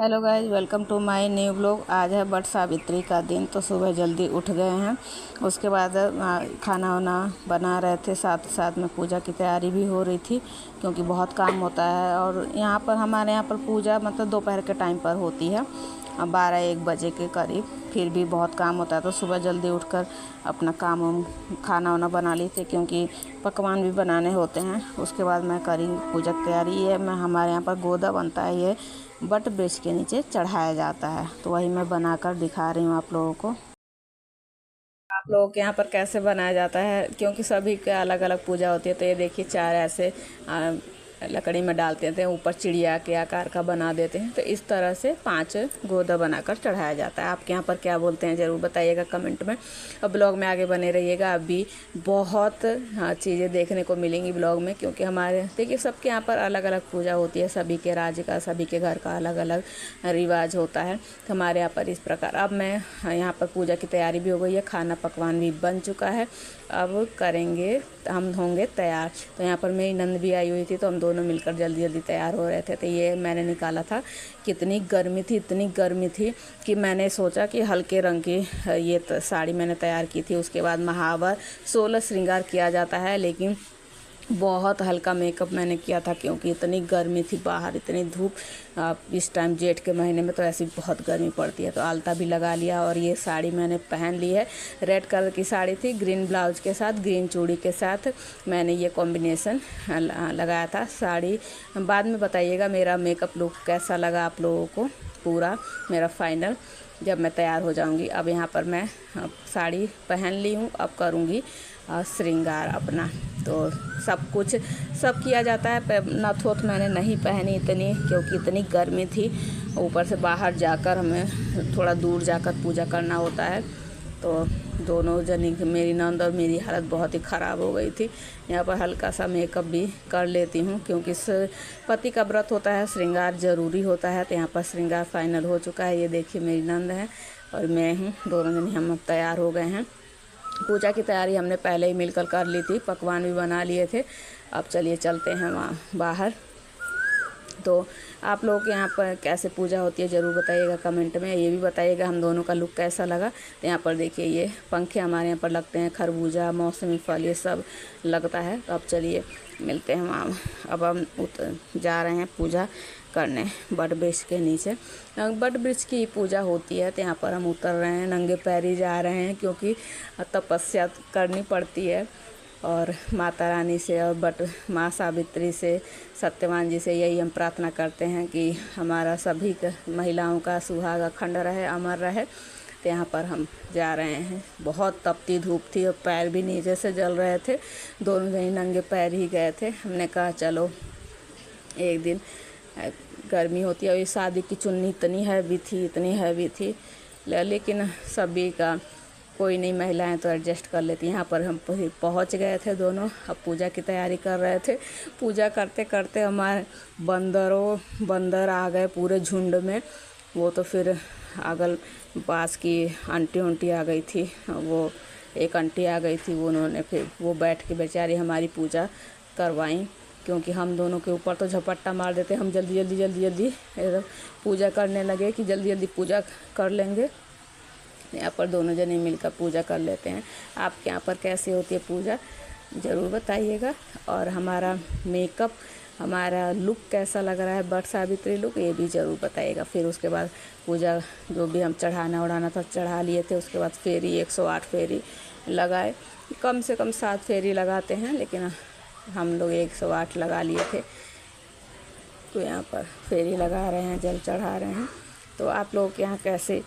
Hello guys, welcome to my new blog. आज है वट सावित्री का दिन, तो सुबह जल्दी उठ गए हैं। उसके बाद खाना वाना बना रहे थे, साथ साथ में पूजा की तैयारी भी हो रही थी, क्योंकि बहुत काम होता है। और यहाँ पर हमारे यहाँ पर पूजा मतलब दोपहर के टाइम पर होती है, 12-1 बजे के करीब। फिर भी बहुत काम होता है, तो सुबह जल्दी उठकर अपना काम खाना वाना बना ली थी, क्योंकि पकवान भी बनाने होते हैं। उसके बाद मैं करी पूजा की तैयारी। ये मैं हमारे यहाँ पर गोदा बनता है, ये बट वृक्ष के नीचे चढ़ाया जाता है, तो वही मैं बनाकर दिखा रही हूँ आप लोगों को। आप लोगों के यहाँ पर कैसे बनाया जाता है, क्योंकि सभी के अलग अलग पूजा होती है। तो ये देखिए, 4 ऐसे लकड़ी में डालते थे, ऊपर चिड़िया के आकार का बना देते हैं। तो इस तरह से 5 गोदा बनाकर चढ़ाया जाता है। आपके यहाँ पर क्या बोलते हैं ज़रूर बताइएगा कमेंट में, और ब्लॉग में आगे बने रहिएगा। अभी बहुत चीज़ें देखने को मिलेंगी ब्लॉग में, क्योंकि हमारे देखिए सबके यहाँ पर अलग अलग पूजा होती है। सभी के राज्य का, सभी के घर का अलग अलग रिवाज होता है। तो हमारे यहाँ पर इस प्रकार। अब मैं यहाँ पर पूजा की तैयारी भी हो गई है, खाना पकवान भी बन चुका है। अब करेंगे, हम होंगे तैयार। तो यहाँ पर मेरी नंद भी आई हुई थी, तो हम दोनों मिलकर जल्दी जल्दी तैयार हो रहे थे। तो ये मैंने निकाला था। कितनी गर्मी थी, इतनी गर्मी थी कि मैंने सोचा कि हल्के रंग की ये साड़ी मैंने तैयार की थी। उसके बाद महावर 16 श्रृंगार किया जाता है, लेकिन बहुत हल्का मेकअप मैंने किया था, क्योंकि इतनी गर्मी थी बाहर, इतनी धूप। इस टाइम जेठ के महीने में तो ऐसी बहुत गर्मी पड़ती है। तो आलता भी लगा लिया, और ये साड़ी मैंने पहन ली है। रेड कलर की साड़ी थी, ग्रीन ब्लाउज के साथ, ग्रीन चूड़ी के साथ मैंने ये कॉम्बिनेशन लगाया था। साड़ी बाद में बताइएगा मेरा मेकअप लुक कैसा लगा आप लोगों को, पूरा मेरा फाइनल जब मैं तैयार हो जाऊंगी। अब यहाँ पर मैं साड़ी पहन ली हूँ, अब करूँगी श्रृंगार अपना। तो सब किया जाता है। नथ वथ मैंने नहीं पहनी इतनी, क्योंकि इतनी गर्मी थी। ऊपर से बाहर जाकर हमें थोड़ा दूर जाकर पूजा करना होता है। तो दोनों जनी, मेरी नंद और मेरी हालत बहुत ही ख़राब हो गई थी। यहाँ पर हल्का सा मेकअप भी कर लेती हूँ, क्योंकि पति का व्रत होता है, श्रृंगार ज़रूरी होता है। तो यहाँ पर श्रृंगार फाइनल हो चुका है। ये देखिए मेरी नंद है और मैं हूँ, दोनों जनी हम तैयार हो गए हैं। पूजा की तैयारी हमने पहले ही मिलकर कर ली थी, पकवान भी बना लिए थे। अब चलिए चलते हैं वहाँ बाहर। तो आप लोगों के यहाँ पर कैसे पूजा होती है ज़रूर बताइएगा कमेंट में। ये भी बताइएगा हम दोनों का लुक कैसा लगा। तो यहाँ पर देखिए, ये पंखे हमारे यहाँ पर लगते हैं, खरबूजा, मौसमी फल, ये सब लगता है। तो अब चलिए मिलते हैं वहाँ। अब हम जा रहे हैं पूजा करने बट वृक्ष के नीचे। बट वृक्ष की पूजा होती है, तो यहाँ पर हम उतर रहे हैं, नंगे पैर ही जा रहे हैं, क्योंकि तपस्या करनी पड़ती है। और माता रानी से और बट माँ सावित्री से, सत्यवान जी से यही हम प्रार्थना करते हैं कि हमारा सभी महिलाओं का सुहाग अखंड रहे, अमर रहे। तो यहाँ पर हम जा रहे हैं। बहुत तपती धूप थी और पैर भी नीचे से जल रहे थे। दोनों जने नंगे पैर ही गए थे। हमने कहा चलो एक दिन, गर्मी होती है। और ये शादी की चुन्नी इतनी हैवी थी, लेकिन सभी का कोई नहीं, महिलाएं तो एडजस्ट कर लेती। यहाँ पर हम पहुँच गए थे दोनों। अब पूजा की तैयारी कर रहे थे। पूजा करते करते हमारे बंदर आ गए पूरे झुंड में। वो तो फिर अगल पास की आंटी आ गई थी, वो एक आंटी आ गई थी, वो उन्होंने फिर वो बैठ के बेचारी हमारी पूजा करवाई, क्योंकि हम दोनों के ऊपर तो झपट्टा मार देते। हम जल्दी पूजा करने लगे कि जल्दी पूजा कर लेंगे। यहाँ पर दोनों जने मिलकर पूजा कर लेते हैं। आपके यहाँ पर कैसे होती है पूजा ज़रूर बताइएगा। और हमारा मेकअप, हमारा लुक कैसा लग रहा है, वट सावित्री लुक, ये भी ज़रूर बताइएगा। फिर उसके बाद पूजा जो भी हम चढ़ाना उड़ाना था चढ़ा लिए थे। उसके बाद फेरी 108 फेरी लगाए। कम से कम 7 फेरी लगाते हैं, लेकिन हम लोग 108 लगा लिए थे। तो यहाँ पर फेरी लगा रहे हैं, जल चढ़ा रहे हैं। तो आप लोगों के यहाँ कैसे।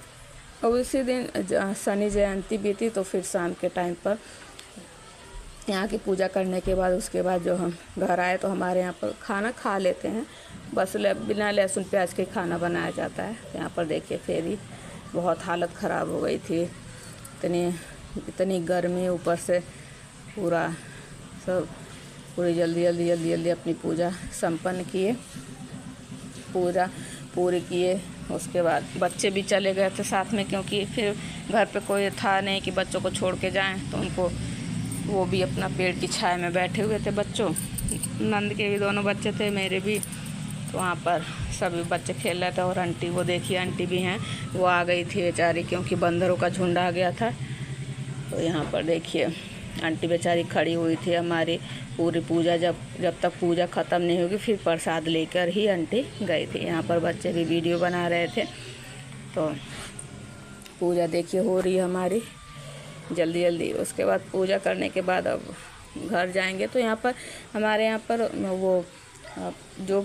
और उसी दिन शनि जयंती भी थी, तो फिर शाम के टाइम पर यहाँ की पूजा करने के बाद, उसके बाद जो हम घर आए, तो हमारे यहाँ पर खाना खा लेते हैं। बस बिना लहसुन प्याज के खाना बनाया जाता है। यहाँ पर देखिए फेरी, बहुत हालत ख़राब हो गई थी। इतनी गर्मी, ऊपर से पूरी जल्दी अपनी पूजा संपन्न किए, पूरी किए। उसके बाद बच्चे भी चले गए थे साथ में, क्योंकि फिर घर पे कोई था नहीं कि बच्चों को छोड़ के जाएं। तो उनको, वो भी अपना पेड़ की छाया में बैठे हुए थे बच्चों। नंद के भी दोनों बच्चे थे, मेरे भी। तो वहाँ पर सभी बच्चे खेल रहे थे और आंटी, वो देखिए आंटी भी हैं, वो आ गई थी बेचारी, क्योंकि बंदरों का झुंड आ गया था। तो यहाँ पर देखिए आंटी बेचारी खड़ी हुई थी हमारी पूरी पूजा, जब तक पूजा ख़त्म नहीं होगी फिर प्रसाद लेकर ही आंटी गई थी। यहाँ पर बच्चे भी वीडियो बना रहे थे। तो पूजा देखिए हो रही है हमारी जल्दी जल्दी। उसके बाद पूजा करने के बाद अब घर जाएंगे। तो यहाँ पर हमारे यहाँ पर वो जो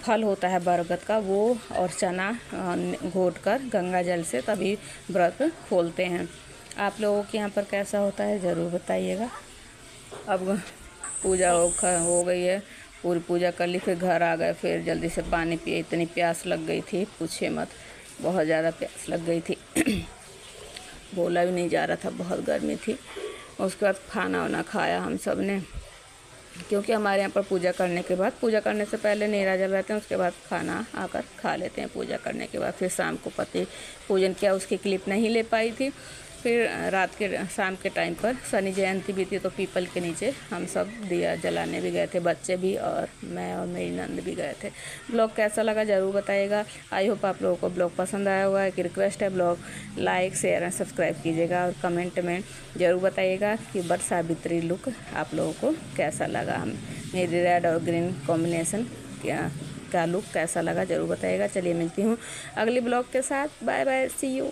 फल होता है बरगद का, वो और चना घोट कर गंगा जल से तभी व्रत खोलते हैं। आप लोगों के यहाँ पर कैसा होता है ज़रूर बताइएगा। अब पूजा हो गई है, पूरी पूजा कर ली, फिर घर आ गए, फिर जल्दी से पानी पिए। इतनी प्यास लग गई थी पूछे मत, बहुत ज़्यादा प्यास लग गई थी। बोला भी नहीं जा रहा था, बहुत गर्मी थी। उसके बाद खाना वाना खाया हम सब ने, क्योंकि हमारे यहाँ पर पूजा करने के बाद, पूजा करने से पहले नीराजल रहते हैं, उसके बाद खाना आकर खा लेते हैं पूजा करने के बाद। फिर शाम को पति पूजन किया, उसकी क्लिप नहीं ले पाई थी। फिर शाम के टाइम पर शनि जयंती भी थी, तो पीपल के नीचे हम सब दिया जलाने भी गए थे, बच्चे भी और मैं और मेरी नंद भी गए थे। ब्लॉग कैसा लगा ज़रूर बताइएगा। आई होप आप लोगों को ब्लॉग पसंद आया होगा। एक रिक्वेस्ट है, blog like share and subscribe कीजिएगा और कमेंट में ज़रूर बताइएगा कि वट सावित्री लुक आप लोगों को कैसा लगा। मेरी रेड और ग्रीन कॉम्बिनेशन का लुक कैसा लगा ज़रूर बताइएगा। चलिए मिलती हूँ अगली ब्लॉग के साथ। Bye bye, see you.